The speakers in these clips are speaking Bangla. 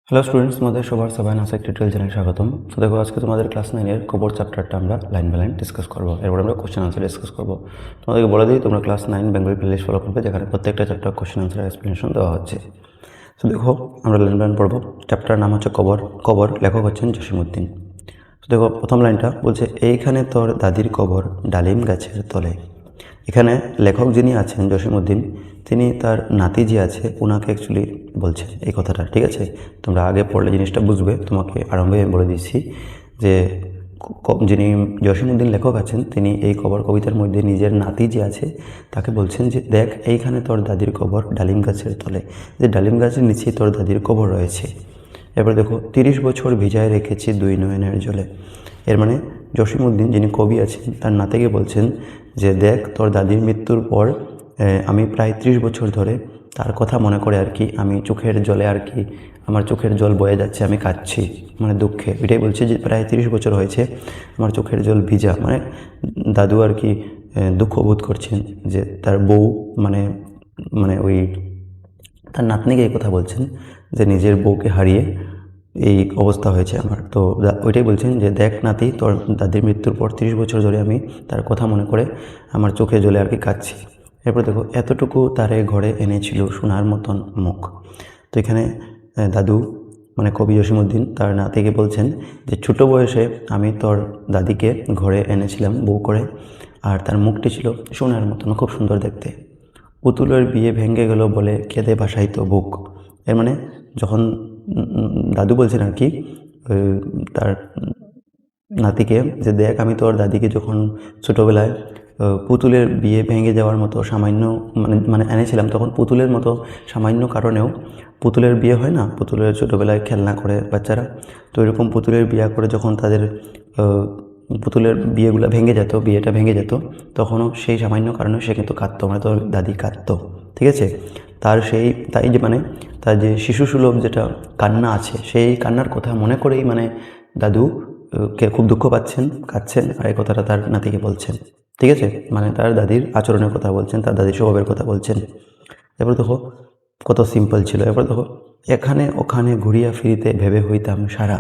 হ্যালো স্টুডেন্টস, তোমাদের সবার সবাই নাসা টিউটোরিয়াল চ্যানেলে স্বাগতম। তো দেখো, আজকে তোমাদের ক্লাস 9-এর কবর চ্যাপ্টারটা আমরা লাইন বাই লাইন ডিসকাস করবো। এরপর আমরা কোশ্চেন আনসার ডিসকাস করবো। তোমাদেরকে বলে দিই, তোমরা ক্লাস 9 বেঙ্গলি প্লেলিস্ট ফলো করবে, যেখানে প্রত্যেকটা চ্যাপ্টার কোশ্চেন আনসার এক্সপ্লেনেশন দেওয়া হচ্ছে। তো দেখো, আমরা লাইন বাই লাইন পড়বো। চ্যাপ্টার নাম হচ্ছে কবর। কবর লেখক হচ্ছেন জসিমউদ্দিন। তো দেখো, প্রথম লাইনটা বলছে, এইখানে তোর দাদির কবর ডালিম গাছের তলে। এখানে লেখক যিনি আছেন জসিমউদ্দিন, তিনি তার নাতি যে আছে ওনাকে অ্যাকচুয়ালি বলছেন এই কথাটা। ঠিক আছে, তোমরা আগে পড়লে জিনিসটা বুঝবে। তোমাকে আরম্ভে আমি বলে দিচ্ছি যে যিনি জসিমউদ্দিন লেখক আছেন, তিনি এই কবর কবিতার মধ্যে নিজের নাতি যে আছে তাকে বলছেন যে দেখ, এইখানে তোর দাদির কবর ডালিম গাছের তলে, যে ডালিম গাছের নিচেই তোর দাদির কবর রয়েছে। এবার দেখো, 30 বছর ভিজায় রেখেছি দুই নয়নের জলে। এর মানে জসিমউদ্দিন যিনি কবি আছেন তার নাতিকে বলছেন যে দেখ, তোর দাদির মৃত্যুর পর আমি প্রায় 30 বছর ধরে তার কথা মনে করে আর কি, আমি চোখের জলে আর কি, আমার চোখের জল বয়ে যাচ্ছে, আমি কাঁদছি মানে দুঃখে। এটাই বলছে যে প্রায় 30 বছর হয়েছে আমার চোখের জল ভিজা, মানে দাদু আর কি দুঃখ বোধ করছেন যে তার বউ মানে মানে ওই তার নাতনিকে এই কথা বলছেন যে নিজের বউকে হারিয়ে এই অবস্থা হয়েছে আমার। তো ওইটাই বলছেন যে দেখ নাতি, তোর দাদির মৃত্যুর পর 30 বছর ধরে আমি তার কথা মনে করে আমার চোখে জলে আর কি কাঁদছি। এরপর দেখো, এতটুকু তারে ঘরে এনেছিল সোনার মতন মুখ। তো এখানে দাদু মানে কবি জসিমউদ্দিন তার নাতিকে বলছেন যে ছোটো বয়সে আমি তোর দাদিকে ঘরে এনেছিলাম বউ করে, আর তার মুখটি ছিল সোনার মতন, খুব সুন্দর দেখতে। পুতুলের বিয়ে ভেঙে গেল বলে কেঁদে ভাসাইতো বুক। এর মানে যখন দাদু বলছেন আর কি তার নাতিকে যে দেখ, আমি তোর দাদিকে যখন ছোটোবেলায় পুতুলের বিয়ে ভেঙে যাওয়ার মতো সামান্য মানে এনেছিলাম, তখন পুতুলের মতো সামান্য কারণেও পুতুলের বিয়ে হয় না, পুতুলের ছোটোবেলায় খেলনা করে বাচ্চারা, তো এরকম পুতুলের বিয়ে করে যখন তাদের পুতুলের বিয়েটা ভেঙে যেত, তখনও সেই সামান্য কারণে সে কিন্তু কাঁদতো, মানে তোর দাদি কাঁদতো। ঠিক আছে, তাই যে মানে তার যে শিশুসুলভ যেটা কান্না আছে, সেই কান্নার কথা মনে করেই মানে দাদু কে খুব দুঃখ পাচ্ছেন, কাঁদছেন, আর এই কথাটা তার নাতিকে বলছেন। ঠিক আছে, মানে তার দাদির আচরণের কথা বলছেন, তার দাদির স্বভাবের কথা বলছেন। এবার দেখো কত সিম্পল ছিল। এবার দেখো, এখানে ওখানে ঘুরিয়া ফিরিতে ভেবে হইতাম সারা।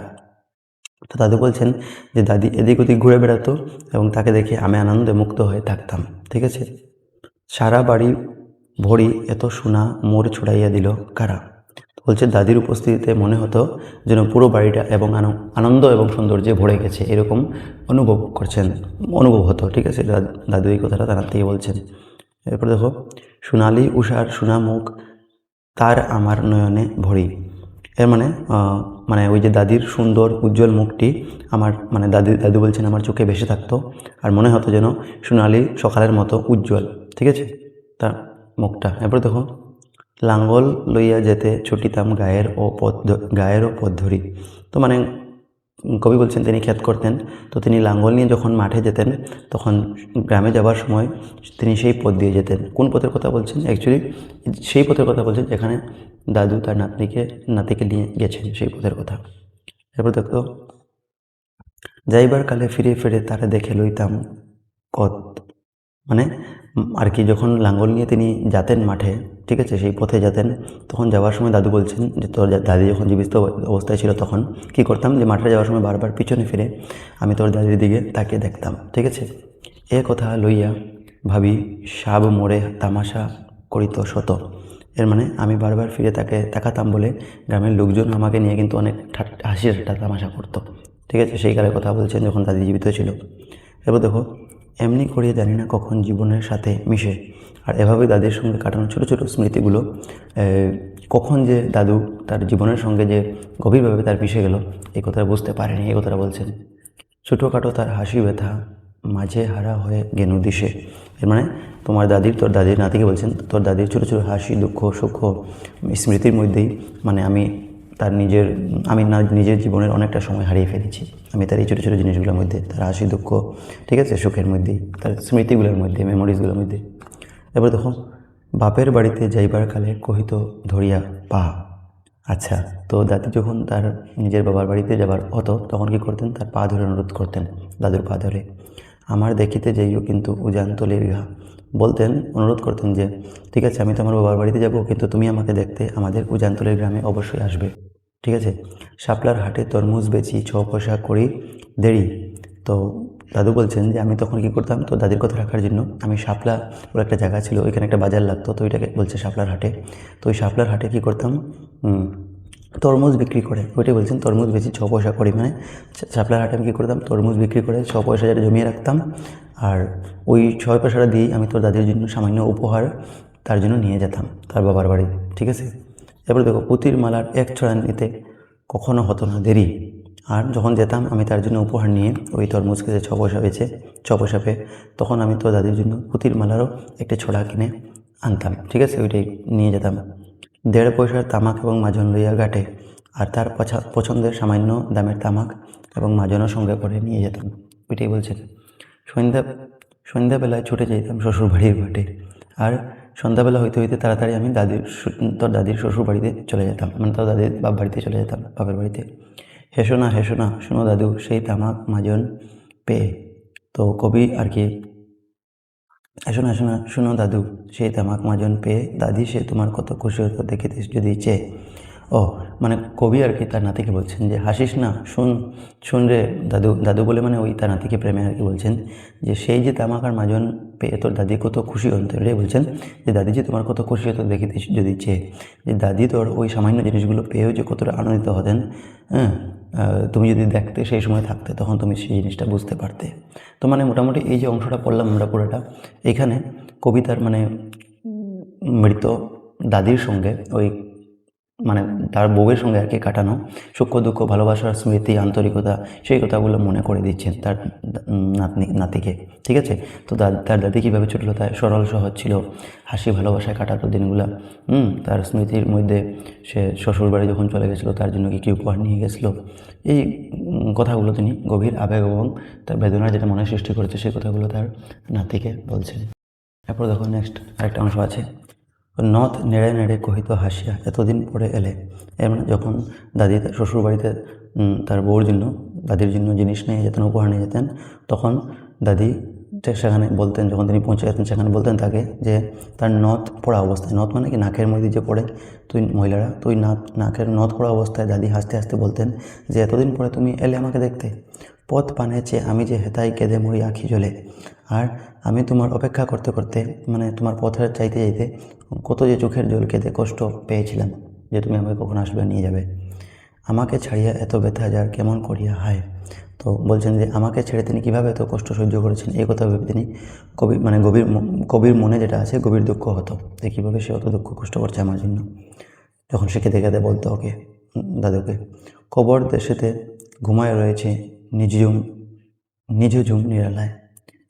তো দাদু বলছেন যে দাদি এদিক ওদিক ঘুরে বেড়াতো এবং তাকে দেখে আমি আনন্দে মুক্ত হয়ে থাকতাম। ঠিক আছে, সারা বাড়ি ভরি এত সোনা মোর ছুড়াইয়া দিল কারা। বলছে দাদির উপস্থিতিতে মনে হতো যেন পুরো বাড়িটা এবং আনন্দ এবং সৌন্দর্যে ভরে গেছে, এরকম অনুভব হতো। ঠিক আছে, দাদু এই কথাটা তার থেকে বলছেন। এরপর দেখো, সোনালি উষার সোনা মুখ তার আমার নয়নে ভরি। এর মানে ওই যে দাদির সুন্দর উজ্জ্বল মুখটি আমার মানে দাদু বলছেন আমার চোখে ভেসে থাকতো, আর মনে হতো যেন সোনালি সকালের মতো উজ্জ্বল। ঠিক আছে, তার মুখটা। এরপর দেখো, লাঙ্গল লইয়া যেতে ছুটিতাম গায়েরও পথ ধরি। তো মানে কবি বলছেন তিনি ক্ষেত করতেন, তো তিনি লাঙ্গল নিয়ে যখন মাঠে যেতেন তখন গ্রামে যাবার সময় তিনি সেই পথ দিয়ে যেতেন। কোন পথের কথা বলছেন? অ্যাকচুয়ালি সেই পথের কথা বলছেন যেখানে দাদু তার নাতিকে নিয়ে গেছেন, সেই পথের কথা। এরপর দেখো, যাইবার কালে ফিরে ফিরে তারা দেখে লইতাম কত, মানে আর কি যখন লাঙ্গল নিয়ে তিনি যেতেন মাঠে, ঠিক আছে, সেই পথে যেতেন, তখন যাওয়ার সময় দাদু বলছেন যে তোর দাদি যখন জীবিত অবস্থায় ছিল তখন কি করতাম, যে মাঠে যাওয়ার সময় বারবার পিছনে ফিরে আমি তোর দাদির দিকে তাকিয়ে দেখতাম। ঠিক আছে, এ কথা লইয়া ভাবি সাব মোড়ে তামাশা করিত শত। এর মানে আমি বারবার ফিরে তাকাতাম বলে গ্রামের লোকজন আমাকে নিয়ে কিন্তু অনেক হাসি ঠাট্টা তামাশা করতো। ঠিক আছে, সেই কালের কথা বলছেন যখন দাদি জীবিত ছিল। এবার দেখো, এমনি করিয়ে জানি না কখন জীবনের সাথে মিশে, আর এভাবেই দাদির সঙ্গে কাটানো ছোটো ছোটো স্মৃতিগুলো কখন যে দাদু তার জীবনের সঙ্গে যে গভীরভাবে তার মিশে গেল, এই কথাটা বুঝতে পারেনি, এই কথাটা বলছেন। ছোটোখাটো তার হাসি ব্যথা মাঝে হারা হয়ে গেনু দিশে। এর মানে তোর দাদির নাতিকে বলছেন, তোর দাদির ছোটো ছোটো হাসি দুঃখ সুখ স্মৃতির মধ্যেই মানে আমি নিজের জীবনের অনেকটা সময় হারিয়ে ফেলেছি, আমি তার এই ছোটো ছোটো জিনিসগুলোর মধ্যে, তার হাসি দুঃখ, ঠিক আছে, সুখের মধ্যেই, তার স্মৃতিগুলোর মধ্যে, মেমোরিজগুলোর মধ্যে। এবার দেখো, বাপের বাড়িতে যাইবার কালে কহিত ধরিয়া পা। আচ্ছা, তো দাদি যখন তার নিজের বাবার বাড়িতে যাবার হতো তখন কি করতেন, তার পা ধরে অনুরোধ করতেন, দাদুর পা ধরে। আমার দেখিতে যাইও কিন্তু উজানতলির ঘা, বলতেন, অনুরোধ করতেন যে ঠিক আছে আমি তো আমার বাবার বাড়িতে যাব, কিন্তু তুমি আমাকে দেখতে আমাদের উজানতলির গ্রামে অবশ্যই আসবে। ঠিক আছে। শাপলার হাটে তরমুজ বেচি 6 পয়সা করি দেরি। তো দাদু বলছেন যে আমি তখন কী করতাম, তো দাদির কথা রাখার জন্য আমি শাপলা বলে একটা জায়গা ছিল, ওইখানে একটা বাজার লাগতো, তো ওইটাকে বলছে শাপলার হাটে। তো ওই শাপলার হাটে কী করতাম, তরমুজ বিক্রি করে, ওইটাই বলছেন তরমুজ বেচি 6 পয়সা করি, মানে শাপলার হাটে আমি কী করতাম, তরমুজ বিক্রি করে 6 পয়সা যেটা জমিয়ে রাখতাম, আর ওই 6 পয়সাটা দিয়েই আমি তোর দাদির জন্য সামান্য উপহার তার জন্য নিয়ে যেতাম তার বাবার বাড়ি। ঠিক আছে। এরপরে দেখো, পুঁতির মালার এক ছড়া নিতে কখনো হতো না দেরি। আর যখন যেতাম আমি তার জন্য উপহার নিয়ে ওই তরমুজ কেটে 6 পয়সা বেচে 6 পয়সা পেয়ে, তখন আমি তোর দাদির জন্য পুঁতির মালারও একটা ছড়া কিনে আনতাম। ঠিক আছে, ওইটাই নিয়ে যেতাম। 1.5 পয়সার তামাক এবং মাজন লইয়া ঘাটে, আর তার পছন্দের সামান্য দামের তামাক এবং মাজনও সঙ্গে করে নিয়ে যেতাম। ওইটাই বলছেন। সন্ধ্যা সন্ধ্যাবেলায় ছুটে যেতাম শ্বশুর বাড়ির ঘাটে, আর সন্ধ্যাবেলা হইতে হইতে তাড়াতাড়ি আমি তোর দাদির শ্বশুর বাড়িতে চলে যেতাম, মানে তোর দাদির বাপ বাড়িতে চলে যেতাম, বাপের বাড়িতে। হেসো না শোনো দাদু সেই তামাক মাজন পেয়ে। তো কবি আর কি, হেসো না শোনো দাদু সেই তামাক মাজন পেয়ে, দাদি সে তোমার কত খুশি হতো দেখিতে যদি চেয়ে। ও, মানে কবি আর কি তার নাতিকে বলছেন যে হাসিস না, শুন রে দাদু, দাদু বলে মানে ওই তার নাতিকে প্রেমে আর কি বলছেন যে সেই যে তামাক আর মাজন পেয়ে তোর দাদি কত খুশি হতো, এটাই বলছেন যে দাদি যে তোমার কত খুশি হতো দেখিতে যদি চেয়ে, যে দাদি তোর ওই সামান্য জিনিসগুলো পেয়েও যে কতটা আনন্দিত হতেন। হ্যাঁ, তুমি যদি দেখতে সেই সময় থাকতে তখন তুমি সেই জিনিসটা বুঝতে পারতে। তো মানে মোটামুটি এই যে অংশটা পড়লাম আমরা পুরোটা, এখানে কবিতার মানে মৃত দাদির সঙ্গে ওই মানে তার বউয়ের সঙ্গে আর কি কাটানো সুখ দুঃখ, ভালোবাসার স্মৃতি, আন্তরিকতা, সেই কথাগুলো মনে করে দিচ্ছেন তার নাতিকে। ঠিক আছে। তো তার দাদি কীভাবে ছোটলতায় সরল সহজ ছিল, হাসি ভালোবাসায় কাটাতো দিনগুলা। তার স্মৃতির মধ্যে সে শ্বশুরবাড়ি যখন চলে গেছিলো তার জন্য কী কী উপহার নিয়ে গেছিলো, এই কথাগুলো তিনি গভীর আবেগ এবং তার বেদনার যেটা মনে সৃষ্টি করেছে সেই কথাগুলো তার নাতিকে বলছেন। এরপর দেখো নেক্সট আরেকটা অংশ আছে, নথ নেড়ে নেড়ে কহিত হাসিয়া এতদিন পরে এলে। এর মানে যখন দাদি তার শ্বশুরবাড়িতে তার বউর জন্য, দাদির জন্য জিনিস নিয়ে যেতেন, উপহার নিয়ে যেতেন, তখন দাদি সেখানে বলতেন, যখন তিনি পৌঁছে যেতেন সেখানে বলতেন তাকে যে তার নথ পড়া অবস্থায়, নথ মানে কি নাকের মধ্যে যে পড়ে তুই মহিলারা, তুই নাকের নথ পড়া অবস্থায় দাদি হাসতে হাসতে বলতেন যে এতদিন পরে তুমি এলে আমাকে দেখতে, পথ পানে চেয়ে আমি যে হেতাই কেঁদে মরি আঁখি জ্বলে। আর আমি তোমার অপেক্ষা করতে করতে, মানে তোমার পথের চাইতে চাইতে কত যে চোখের জল কেঁদে কষ্ট পেয়েছিলাম যে তুমি আমাকে কখন আসবে নিয়ে যাবে। আমাকে ছাড়িয়া এত ব্যথা যার কেমন করিয়া হায়। তো বলছেন যে আমাকে ছেড়ে তিনি কীভাবে এত কষ্ট সহ্য করেছেন, এই কথা ভেবে তিনি কবির মনে যেটা আছে গভীর দুঃখ হতো যে কীভাবে সে অত দুঃখ কষ্ট করছে আমার জন্য, যখন সে কেঁদে কেঁদে বলতো ওকে, দাদুকে। কবর দেশেতে ঘুমায় রয়েছে নিঝুম নিরালায়।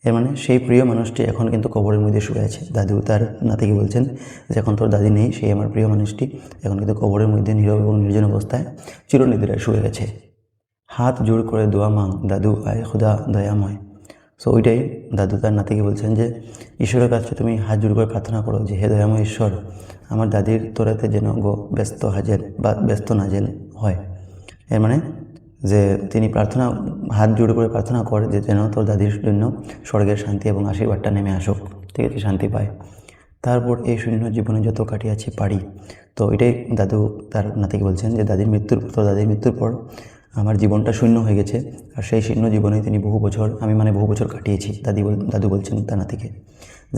এর মানে সেই প্রিয় মানুষটি এখন কিন্তু কবরের মধ্যে শুয়ে আছে। দাদু তার নাতিকে বলছেন যে এখন তোর দাদি নেই, সেই আমার প্রিয় মানুষটি এখন কিন্তু কবরের মধ্যে নীরব এবং নির্জন অবস্থায় চিরনিদ্রায় শুয়ে গেছে। হাত জোড় করে দোয়া মাং দাদু আয় খুদা দয়াময়। সো ওইটাই দাদু তার নাতিকে বলছেন যে ঈশ্বরের কাছে তুমি হাত জোড় করে প্রার্থনা করো যে হে দয়াময় ঈশ্বর, আমার দাদির তোরাতে যেন ব্যস্ত নাজেল হয়। এর মানে যে তিনি হাত জোড় করে প্রার্থনা করে যে যেন তোর দাদির জন্য স্বর্গের শান্তি এবং আশীর্বাদটা নেমে আসুক, ঠিক আছে, শান্তি পায়। তারপর এই শূন্য জীবনে যত কাটিয়াছি পারি। তো এটাই দাদু তার নাতিকে বলছেন যে দাদির মৃত্যুর পর আমার জীবনটা শূন্য হয়ে গেছে, আর সেই শূন্য জীবনে তিনি বহু বছর কাটিয়েছি। দাদু বলছেন তার নাতিকে,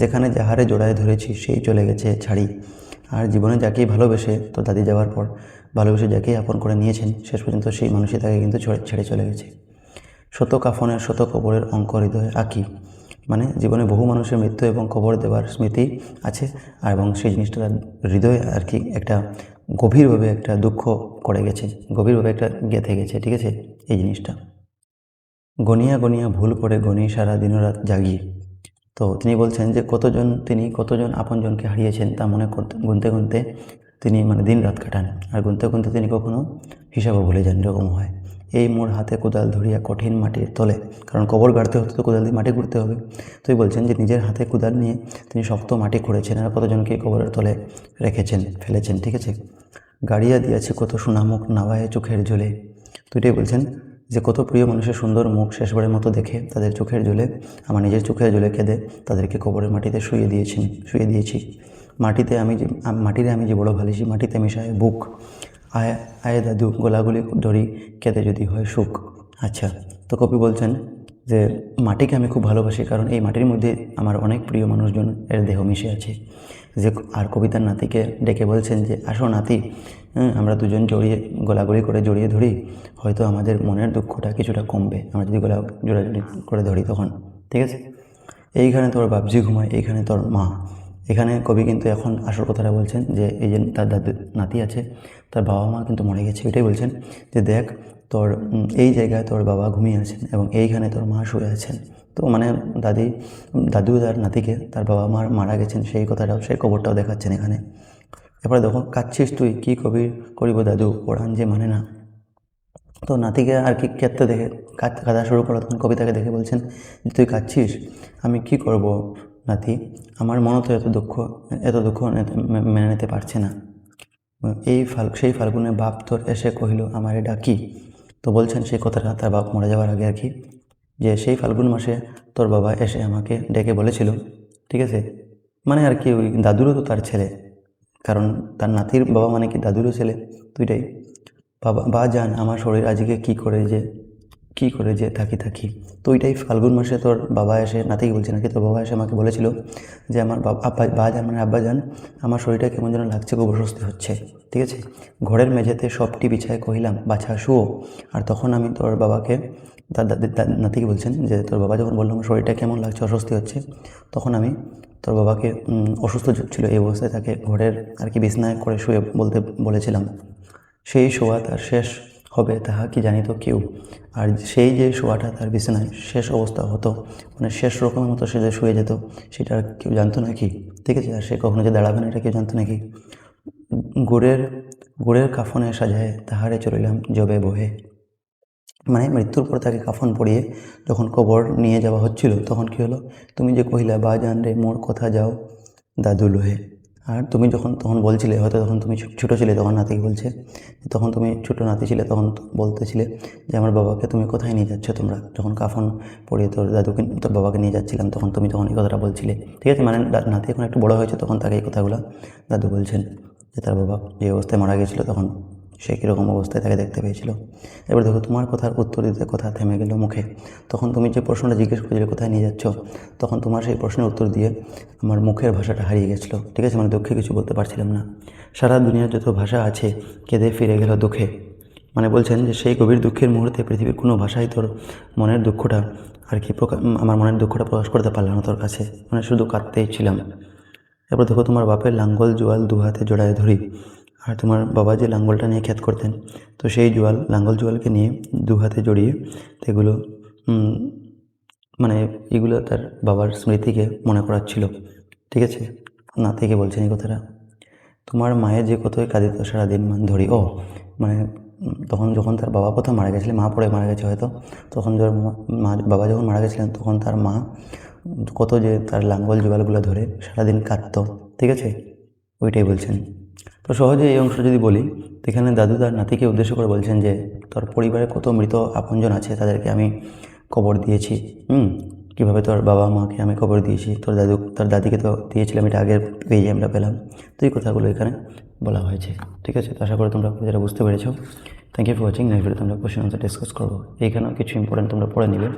যেখানে যাহারে জোড়ায় ধরেছি সেই চলে গেছে ছাড়ি। আর জীবনে যাকেই ভালোবেসে, তো দাদি যাওয়ার পর ভালোবেসে যাকেই আপন করে নিয়েছেন, শেষ পর্যন্ত সেই মানুষই তাকে কিন্তু ছেড়ে চলে গেছে। শত কাফনের শত কবরের অঙ্ক হৃদয়ে আঁকি। মানে জীবনে বহু মানুষের মৃত্যু এবং কবর দেওয়ার স্মৃতি আছে, আর এবং সেই জিনিসটা হৃদয়ে আর কি একটা গভীরভাবে একটা দুঃখ করে গেছে, গভীরভাবে একটা গেঁথে গেছে। ঠিক আছে, এই জিনিসটা গনিয়া ভুল করে গনি সারা দিনরাত জাগি। তো তিনি বলছেন যে কতজন আপনজনকে হারিয়েছেন তা মনে গুনতে তিনি মানে দিন রাত কাটান, আর গুনতে তিনি কখনো হিসাবও ভুলে যান, এরকম হয়। এই মোর হাতে কোদাল ধরিয়া কঠিন মাটির তলে, কারণ কবর গাড়তে হতে তো কোদাল দিয়ে মাটি খুঁড়তে হবে। তুই বলছেন যে নিজের হাতে কোদাল নিয়ে তিনি শক্ত মাটি খুঁড়েছেন, আর কতজনকে কবরের তলে ফেলেছেন। ঠিক আছে, গাড়িয়া দিয়েছে কত সুনামুখ নাওয়ায় চোখের জলে। তো এটাই বলছেন যে কত প্রিয় মানুষের সুন্দর মুখ শেষবারের মতো দেখে তাদের চোখের জলে, আমার নিজের চোখের জলে কেঁদে তাদেরকে কবরের মাটিতে শুয়ে দিয়েছি। মাটিরে আমি যে বড় ভালোবাসি, মাটিতে মিশায় বুক। আয় আয় দাদু গোলাগুলি ধরি কেঁদে যদি হয় সুখ। আচ্ছা, তো কবি বলছেন যে মাটিকে আমি খুব ভালোবাসি, কারণ এই মাটির মধ্যে আমার অনেক প্রিয় মানুষজন এর দেহ মিশে আছে। যে আর কবিতার নাতিকে ডেকে বলছেন যে আসো নাতি, আমরা দুজন জড়িয়ে গোলাগুলি করে জড়িয়ে ধরি, হয়তো আমাদের মনের দুঃখটা কিছুটা কমবে আমরা যদি গোলা জোড়াজুড়ি করে ধরি তখন। ঠিক আছে, এইখানে তোর বাবজি ঘুমায়, এইখানে তোর মা। এখানে কবি কিন্তু এখন আসল কথাটা বলছেন যে এই যে তার দাদু নাতি আছে, তার বাবা মা কিন্তু মরে গেছে, এটাই বলছেন যে দেখ তোর এই জায়গায় তোর বাবা ঘুমিয়ে আছেন এবং এইখানে তোর মা শুয়ে আছেন। তো মানে দাদু তার নাতিকে তার বাবা মা মারা গেছেন সেই কথাটাও, সেই খবরটাও দেখাচ্ছেন এখানে। এরপরে দেখো, কাঁদছিস তুই কি কবি করিব দাদু পড়ান যে মানে না। তো নাতিকে আর কি কাঁদতে দেখে কাঁদা শুরু করলো, তখন কবিতাকে দেখে বলছেন যে তুই কাঁদছিস, আমি কি করব নাতি, আমার মনে তো এত দুঃখ মেনে নিতে পারছে না। সেই ফাল্গুনে বাপ তোর এসে কহিল আমারে ডাকি। তো বলছেন সেই কথাটা তার বাপ মরে যাওয়ার আগে আর কি, যে সেই ফাল্গুন মাসে তোর বাবা এসে আমাকে ডেকে বলেছিল। ঠিক আছে, মানে আর কি ওই দাদুরও তো তার ছেলে, কারণ তার নাতির বাবা মানে কি দাদুরও ছেলে, দুইটাই। বাবা বা জান আমার শরীর আজকে কি করে যে থাকি। তো ওইটাই ফাল্গুন মাসে তোর বাবা এসে নাতিকে বলছে নাকি তোর বাবা এসে আমাকে বলেছিল যে আমার বা জান মানে আব্বা জান, আমার শরীরটা কেমন যেন লাগছে, খুব অস্বস্তি হচ্ছে। ঠিক আছে, ঘরের মেঝেতে সবটি বিছায় কহিলাম বাছা শুও। আর তখন আমি তোর বাবাকে তার নাতিকে বলছেন যে তোর বাবা যখন বললো আমার শরীরটা কেমন লাগছে, অস্বস্তি হচ্ছে, তখন আমি তোর বাবাকে অসুস্থ ছিল এই অবস্থায় তাকে ঘরের আর কি বিছনায় করে শুয়ে বলতে বলেছিলাম। সেই শোয়া তার শেষ হবে তাহা কি জানিত কেউ। আর সেই যে শোয়াটা তার বিছানায় শেষ অবস্থা হতো, মানে শেষ রকমের মতো সে যে শুয়ে যেত, সেটা আর কেউ জানতো নাকি। ঠিক আছে, আর সে কখনো যে দাঁড়াবে না এটা কেউ জানতো নাকি। গুড়ের কাফনে সাজায় তাহারে চলিলাম জবে বহে। মানে মৃত্যুর পর তাকে কাফন পরিয়ে যখন কবর নিয়ে যাওয়া হচ্ছিল তখন কী হলো, তুমি যে কহিলা বা জান রে মোর কথা যাও দাদু লোহে। আর তুমি যখন তখন বলছিলে, হয়তো তখন তুমি ছোটো ছিলে, তখন নাতিকে বলছে, তখন তুমি ছোটো নাতি ছিলে তখন বলতেছিলে যে আমার বাবাকে তুমি কোথায় নিয়ে যাচ্ছ তোমরা, যখন কাফন পরিয়ে তোর বাবাকে নিয়ে যাচ্ছিলাম তখন তুমি তখন এই কথাটা বলছিলে। ঠিক আছে, মানে নাতি এখন একটু বড়ো হয়েছে তখন তাকে এই কথাগুলো দাদু বলছেন যে তার বাবা যে অবস্থায় মারা গেছিলো তখন সে কীরকম অবস্থায় তাকে দেখতে পেয়েছিল। এবার দেখো, তোমার কথার উত্তর দিতে কথা থেমে গেল মুখে। তখন তুমি যে প্রশ্নটা জিজ্ঞেস করেছিলে কোথায় নিয়ে যাচ্ছ, তখন তোমার সেই প্রশ্নের উত্তর দিয়ে আমার মুখের ভাষাটা হারিয়ে গেছিলো। ঠিক আছে, মানে দুঃখে কিছু বলতে পারছিলাম না। সারা দুনিয়ার যত ভাষা আছে কেঁদে ফিরে গেল দুঃখে। মানে বলছেন যে সেই গভীর দুঃখের মুহূর্তে পৃথিবীর কোনো ভাষাই তোর মনের দুঃখটা আর কি আমার মনের দুঃখটা প্রকাশ করতে পারলাম না তোর কাছে, মানে শুধু কাঁদতেই ছিলাম। এরপর দেখো, তোমার বাপের লাঙ্গল জোয়াল দু হাতে জোড়ায় ধরি। আর তোমার বাবা যে লাঙ্গলটা নিয়ে ক্ষেত করতেন, তো সেই লাঙ্গল জোয়ালকে নিয়ে দু হাতে জড়িয়ে এগুলো মানে এগুলো তার বাবার স্মৃতিকে মনে করাচ্ছিল। ঠিক আছে, নাতিকে বলছেন এই কথাটা। তোমার মায়ের যে কতই কাঁদিত সারাদিন মান ধরি। মানে তখন যখন তার বাবা প্রথম মারা গেছিলেন, মা পরে মারা গেছে হয়তো, তখন বাবা যখন মারা গেছিলেন তখন তার মা কত যে তার লাঙ্গল জোয়ালগুলো ধরে সারাদিন কাঁদতো। ঠিক আছে, ওইটাই বলছেন। তো সহজে এই অংশ যদি বলি, তো এখানে দাদু তার নাতিকে উদ্দেশ্য করে বলছেন যে তোর পরিবারে কত মৃত আপনজন আছে তাদেরকে আমি কবর দিয়েছি। কীভাবে তোর বাবা মাকে আমি কবর দিয়েছি, তোর দাদিকে তো দিয়েছিলাম, এটা আগের পেজে আমরা পেলাম। তো এই কথাগুলো এখানে বলা হয়েছে। ঠিক আছে, তো আশা করি তোমরা যেটা বুঝতে পেরেছো। Thank you for watching. Next ভিডিওতে আমরা কোশ্চেন আনসার ডিসকাস করবো। এইখানেও কিছু ইম্পর্টেন্ট তোমরা পড়ে নিবে।